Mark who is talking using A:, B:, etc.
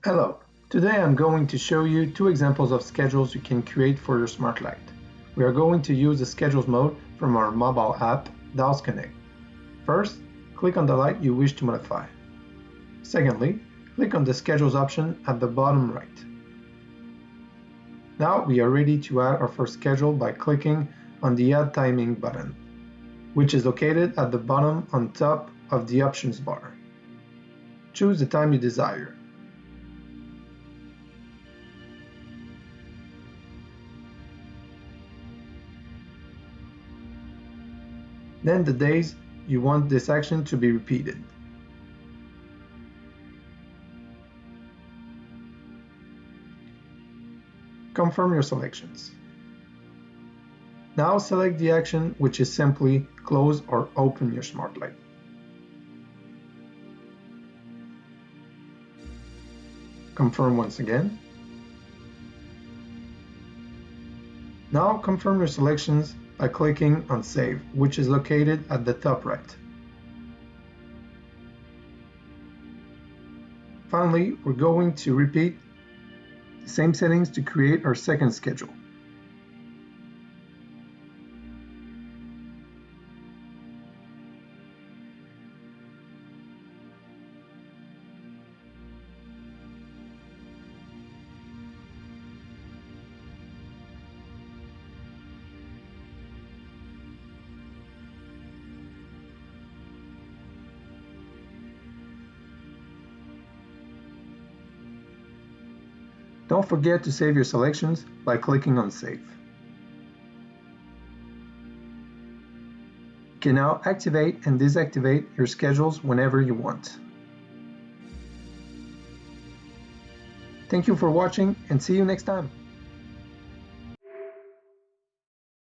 A: Hello, today I'm going to show you two examples of schedules you can create for your smart light. We are going to use the schedules mode from our mobile app, DALS Connect. First, click on the light you wish to modify. Secondly, click on the schedules option at the bottom right. Now we are ready to add our first schedule by clicking on the Add Timing button, which is located at the bottom on top of the options bar. Choose the time you desire. Then the days you want this action to be repeated. Confirm your selections. Now select the action, which is simply close or open your smart light. Confirm once again. Now confirm your selections by clicking on Save, which is located at the top right. Finally, we're going to repeat the same settings to create our second schedule. Don't forget to save your selections by clicking on Save. You can now activate and deactivate your schedules whenever you want. Thank you for watching and see you next time.